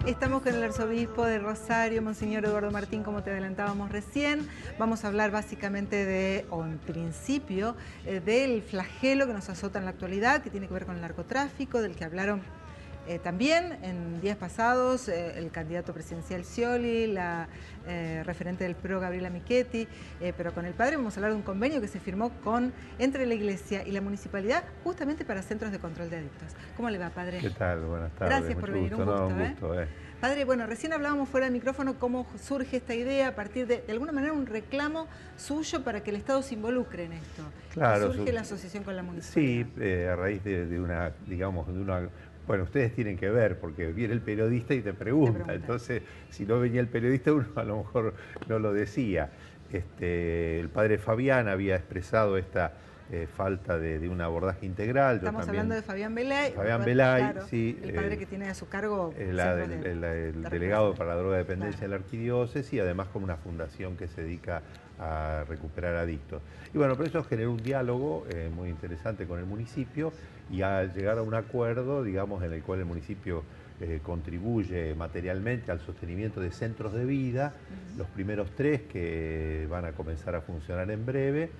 Estamos con el arzobispo de Rosario, Monseñor Eduardo Martín, como te adelantábamos recién. Vamos a hablar básicamente de, o en principio, del flagelo que nos azota en la actualidad, que tiene que ver con el narcotráfico, del que hablaron también en días pasados el candidato presidencial Scioli, la referente del PRO Gabriela Michetti, pero con el padre vamos a hablar de un convenio que se firmó entre la Iglesia y la Municipalidad justamente para centros de control de adictos. ¿Cómo le va, padre? ¿Qué tal? Buenas tardes. Gracias por venir, un gusto. Padre, bueno, recién hablábamos fuera del micrófono cómo surge esta idea a partir de alguna manera, un reclamo suyo para que el Estado se involucre en esto. Claro. Surge la asociación con la municipalidad. Sí, a raíz de una, bueno, ustedes tienen que ver, porque viene el periodista y te pregunta. Entonces, si no venía el periodista, uno a lo mejor no lo decía. El padre Fabián había expresado esta falta de un abordaje integral. Estamos hablando de Fabián Belay. Fabián Belay, claro, sí. El padre que tiene a su cargo el delegado para la drogodependencia de la arquidiócesis, y además con una fundación que se dedica a recuperar adictos. Y bueno, por eso generó un diálogo muy interesante con el municipio, y a llegar a un acuerdo, digamos, en el cual el municipio contribuye materialmente al sostenimiento de centros de vida, los primeros 3 que van a comenzar a funcionar en breve,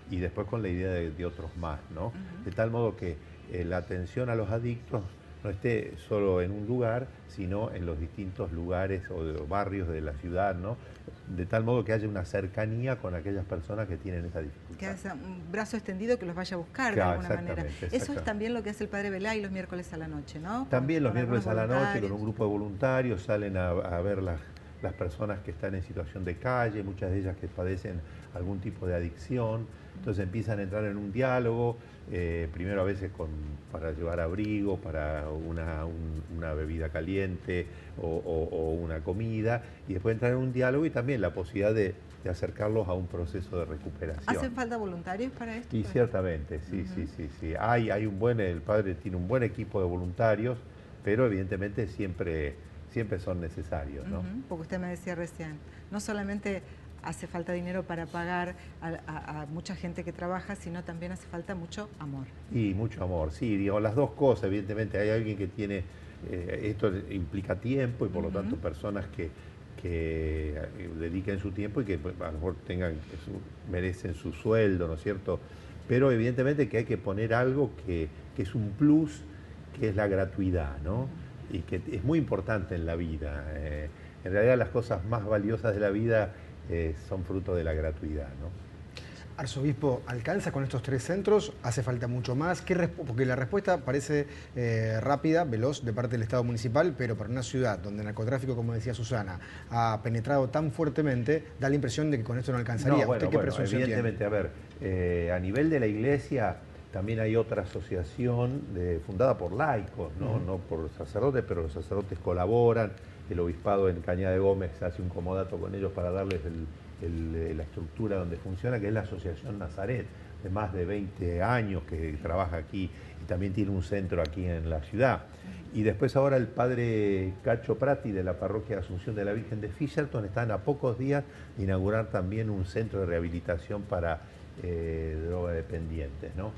y después con la idea de otros más, ¿no? De tal modo que la atención a los adictos no esté solo en un lugar, sino en los distintos lugares o barrios de la ciudad, ¿no? De tal modo que haya una cercanía con aquellas personas que tienen esa dificultad. Que haya un brazo extendido que los vaya a buscar de alguna manera. Eso es también lo que hace el padre Belay los miércoles a la noche, ¿no? También los miércoles a la noche, con un grupo de voluntarios, salen a ver las personas que están en situación de calle, muchas de ellas que padecen algún tipo de adicción. Entonces empiezan a entrar en un diálogo, primero a veces para llevar abrigo, para una bebida caliente o una comida, y después entrar en un diálogo y también la posibilidad de acercarlos a un proceso de recuperación. ¿Hacen falta voluntarios para esto? Y ciertamente, sí. El padre tiene un buen equipo de voluntarios, pero evidentemente siempre son necesarios, ¿no? Porque usted me decía recién, no solamente hace falta dinero para pagar a mucha gente que trabaja, sino también hace falta mucho amor. Y mucho amor, sí, digo, las dos cosas. Evidentemente hay alguien que tiene, esto implica tiempo, y por lo tanto personas que dediquen su tiempo y que a lo mejor merecen su sueldo, ¿no es cierto? Pero evidentemente que hay que poner algo que es un plus, que es la gratuidad, ¿no? Y que es muy importante en la vida. En realidad las cosas más valiosas de la vida son fruto de la gratuidad, ¿no? Arzobispo, ¿alcanza con estos 3 centros? ¿Hace falta mucho más? Porque la respuesta parece rápida, veloz de parte del Estado municipal, pero para una ciudad donde el narcotráfico, como decía Susana, ha penetrado tan fuertemente, da la impresión de que con esto no alcanzaría. ¿Usted qué presunción tiene? Evidentemente, a ver, a nivel de la Iglesia también hay otra asociación fundada por laicos, ¿no? No por sacerdotes, pero los sacerdotes colaboran. El obispado en Cañada de Gómez hace un comodato con ellos para darles la estructura donde funciona, que es la Asociación Nazaret, de más de 20 años que trabaja aquí, y también tiene un centro aquí en la ciudad. Y después ahora el padre Cacho Prati, de la parroquia Asunción de la Virgen de Fisherton, están a pocos días de inaugurar también un centro de rehabilitación para drogodependientes, ¿no?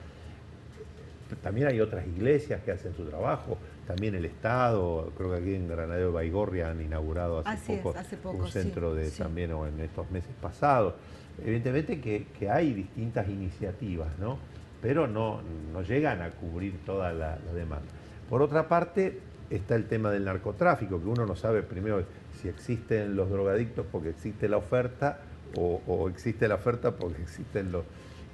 También hay otras iglesias que hacen su trabajo, también el Estado, creo que aquí en Granadero Baigorria han inaugurado hace poco un centro también, o en estos meses pasados. Evidentemente que hay distintas iniciativas, ¿no? Pero no llegan a cubrir toda la demanda. Por otra parte, está el tema del narcotráfico, que uno no sabe primero si existen los drogadictos porque existe la oferta, o existe la oferta porque existen los...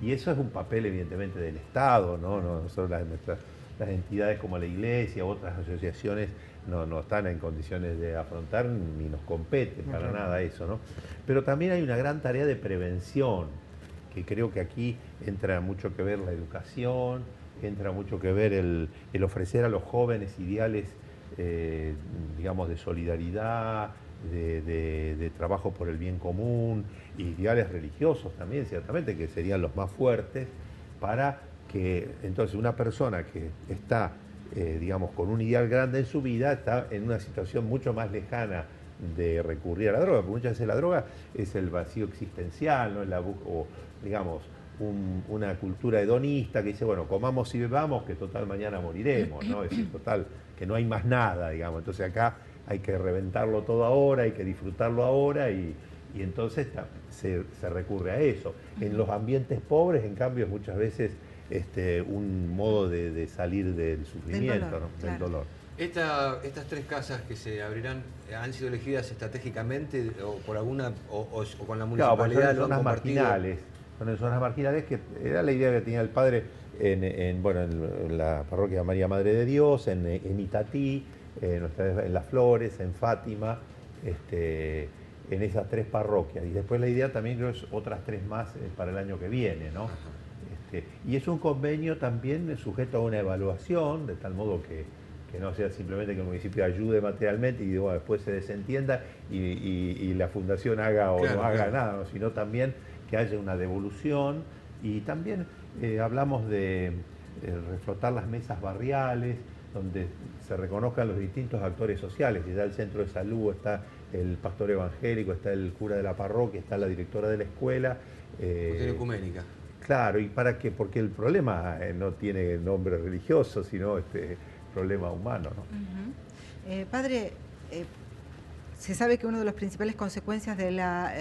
Y eso es un papel evidentemente del Estado, ¿no? Nosotros las entidades como la Iglesia u otras asociaciones no están en condiciones de afrontar, ni nos compete para nada eso, ¿no? Pero también hay una gran tarea de prevención, que creo que aquí entra mucho que ver la educación, entra mucho que ver el ofrecer a los jóvenes ideales, digamos, de solidaridad, de trabajo por el bien común, ideales religiosos también, ciertamente, que serían los más fuertes, para que entonces una persona que está, digamos, con un ideal grande en su vida, está en una situación mucho más lejana de recurrir a la droga, porque muchas veces la droga es el vacío existencial, ¿no? O digamos, una cultura hedonista que dice, bueno, comamos y bebamos, que total mañana moriremos, ¿no? Es decir, total, que no hay más nada, digamos. Entonces acá hay que reventarlo todo ahora, hay que disfrutarlo ahora y entonces se recurre a eso. En los ambientes pobres, en cambio, muchas veces un modo de salir del sufrimiento, del dolor. Estas 3 casas que se abrirán han sido elegidas estratégicamente o por alguna o con la municipalidad. Claro, son zonas marginales. Son zonas marginales que era la idea que tenía el padre en la parroquia María Madre de Dios, en Itatí, en Las Flores, en Fátima, en esas 3 parroquias. Y después la idea también creo es otras 3 más para el año que viene, ¿no? Y es un convenio también sujeto a una evaluación, de tal modo que no sea simplemente que el municipio ayude materialmente y después se desentienda y la fundación haga o no haga nada, ¿no? Sino también que haya una devolución. Y también hablamos de reflotar las mesas barriales, donde se reconozcan los distintos actores sociales. Está el centro de salud, está el pastor evangélico, está el cura de la parroquia, está la directora de la escuela. Cuestión ecuménica. Claro, ¿y para qué? Porque el problema no tiene nombre religioso, sino problema humano, ¿no? Padre, se sabe que una de las principales consecuencias de la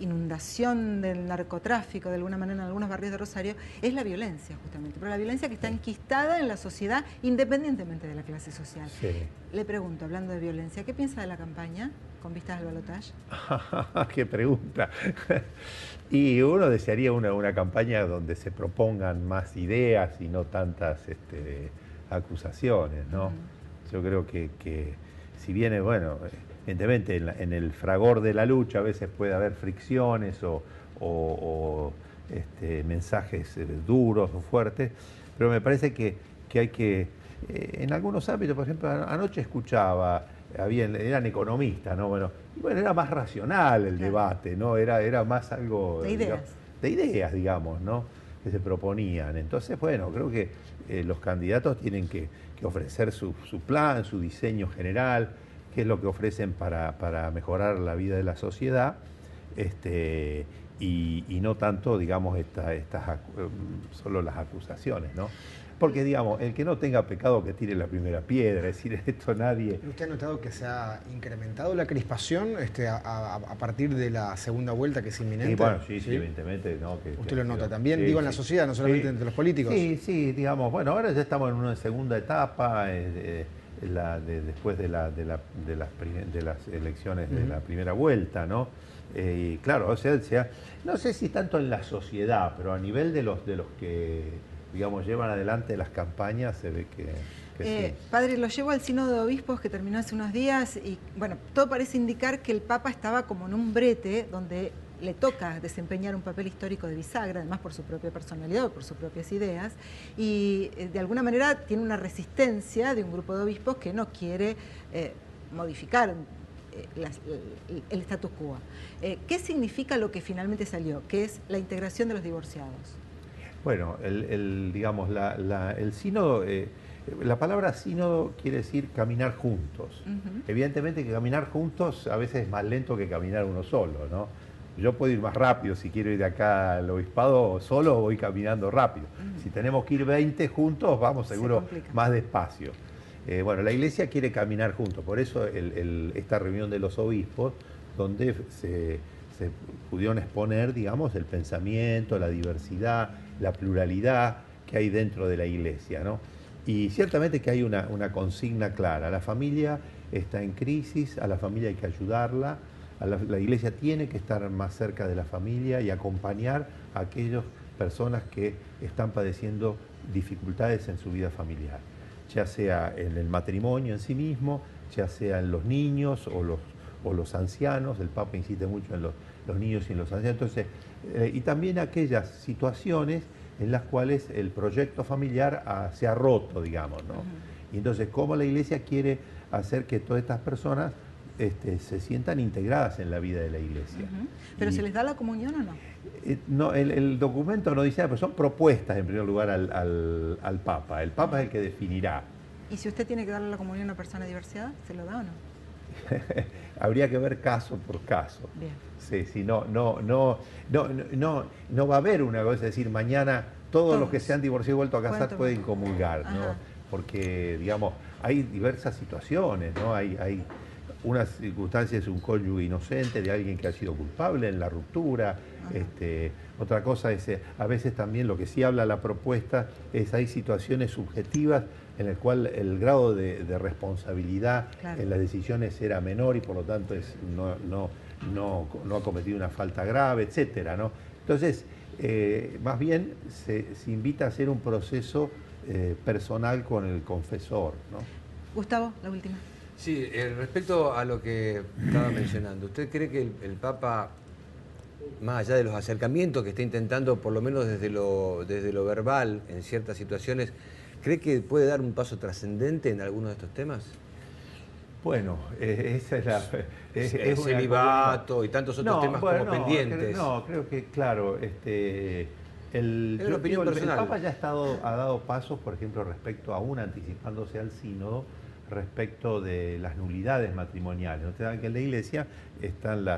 inundación del narcotráfico, de alguna manera, en algunos barrios de Rosario, es la violencia, justamente. Pero la violencia que está enquistada en la sociedad, independientemente de la clase social. Sí. Le pregunto, hablando de violencia, ¿qué piensa de la campaña con vistas al balotaje? ¡Qué pregunta! Y uno desearía una campaña donde se propongan más ideas y no tantas acusaciones, ¿no? Yo creo que si bien, evidentemente en el fragor de la lucha a veces puede haber fricciones o mensajes duros o fuertes, pero me parece que hay que, en algunos ámbitos, por ejemplo, anoche escuchaba, eran economistas, ¿no? Bueno, era más racional el debate, ¿no? Era más algo de ideas. De ideas, digamos, ¿no? Que se proponían. Entonces, creo que los candidatos tienen que ofrecer su plan, su diseño general, qué es lo que ofrecen para mejorar la vida de la sociedad, y no tanto, digamos, solo las acusaciones, ¿no? Porque, digamos, el que no tenga pecado que tire la primera piedra, es decir, esto nadie... ¿Usted ha notado que se ha incrementado la crispación a partir de la segunda vuelta que es inminente? Y bueno, sí, evidentemente, ¿no? ¿Usted lo nota también? Digo, en la sociedad, no solamente entre los políticos. Sí, digamos, ahora ya estamos en una segunda etapa, después de las elecciones de la primera vuelta, ¿no? Y claro, no sé si tanto en la sociedad, pero a nivel de los que, digamos, llevan adelante las campañas, se ve que sí. Padre, lo llevo al Sínodo de Obispos que terminó hace unos días y, todo parece indicar que el Papa estaba como en un brete donde le toca desempeñar un papel histórico de bisagra, además por su propia personalidad, por sus propias ideas, y de alguna manera tiene una resistencia de un grupo de obispos que no quiere modificar el status quo. ¿Qué significa lo que finalmente salió? Que es la integración de los divorciados. Bueno, digamos, el sínodo, la palabra sínodo quiere decir caminar juntos. Evidentemente que caminar juntos a veces es más lento que caminar uno solo, ¿no? Yo puedo ir más rápido, si quiero ir de acá al obispado solo, voy caminando rápido. Si tenemos que ir 20 juntos, vamos seguro más despacio. La Iglesia quiere caminar juntos, por eso esta reunión de los obispos, donde se pudieron exponer, digamos, el pensamiento, la diversidad, la pluralidad que hay dentro de la Iglesia, ¿no? Y ciertamente que hay una consigna clara: la familia está en crisis, a la familia hay que ayudarla, la Iglesia tiene que estar más cerca de la familia y acompañar a aquellas personas que están padeciendo dificultades en su vida familiar, ya sea en el matrimonio en sí mismo, ya sea en los niños o los ancianos. El Papa insiste mucho en los niños y en los ancianos. Entonces, y también aquellas situaciones en las cuales el proyecto familiar se ha roto, digamos, ¿no? Y entonces, ¿cómo la Iglesia quiere hacer que todas estas personas se sientan integradas en la vida de la Iglesia? ¿Pero se les da la comunión o no? No, el documento no dice nada, pero son propuestas en primer lugar al Papa. El Papa es el que definirá. ¿Y si usted tiene que darle la comunión a una persona divorciada, se lo da o no? Habría que ver caso por caso. Bien. Sí, no va a haber una cosa, es decir, mañana todos los que se han divorciado y vuelto a casar pueden comulgar, ¿no? Porque, digamos, hay diversas situaciones, ¿no? Hay una circunstancia es un cónyuge inocente, de alguien que ha sido culpable en la ruptura. Otra cosa es, a veces también lo que sí habla la propuesta es hay situaciones subjetivas en las cuales el grado de responsabilidad en las decisiones era menor y por lo tanto no ha cometido una falta grave, etcétera, ¿no? Entonces, más bien se invita a hacer un proceso personal con el confesor, ¿no? Gustavo, la última. Sí, respecto a lo que estaba mencionando, ¿usted cree que el Papa, más allá de los acercamientos que está intentando, por lo menos desde lo verbal, en ciertas situaciones, cree que puede dar un paso trascendente en algunos de estos temas? Bueno, esa es la... el celibato y tantos otros temas como pendientes. Creo que, claro, el Papa ya ha dado pasos, por ejemplo, respecto aún anticipándose al sínodo, respecto de las nulidades matrimoniales. Ustedes saben que en la Iglesia están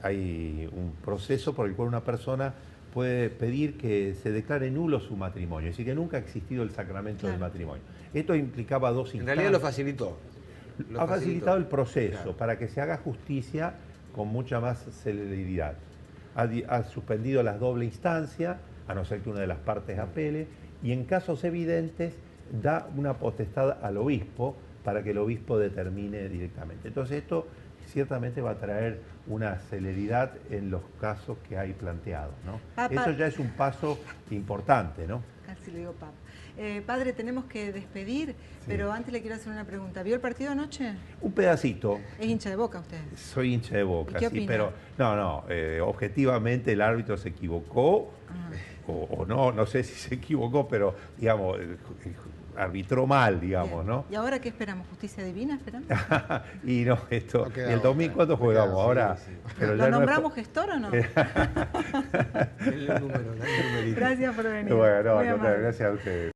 hay un proceso por el cual una persona puede pedir que se declare nulo su matrimonio, es decir, que nunca ha existido el sacramento del matrimonio. Esto implicaba dos instancias. En realidad lo facilitó. Ha facilitado el proceso para que se haga justicia con mucha más celeridad. Ha suspendido la doble instancia, a no ser que una de las partes apele, y en casos evidentes da una potestad al obispo para que el obispo determine directamente. Entonces esto ciertamente va a traer una celeridad en los casos que hay planteados, ¿no? Eso ya es un paso importante, ¿no? Casi le digo Papa. Padre, tenemos que despedir, pero antes le quiero hacer una pregunta. ¿Vio el partido anoche? Un pedacito. ¿Es hincha de Boca usted? Soy hincha de Boca, ¿Qué opina? Pero objetivamente el árbitro se equivocó, o no sé si se equivocó, pero digamos, arbitró mal, digamos, ¿no? ¿Y ahora qué esperamos? ¿Justicia divina esperamos? Y no, esto, no el 2004 jugamos, ahora... Sí. Pero ¿Lo nombramos gestor o no? El número, Gracias por venir. Bueno, gracias a ustedes.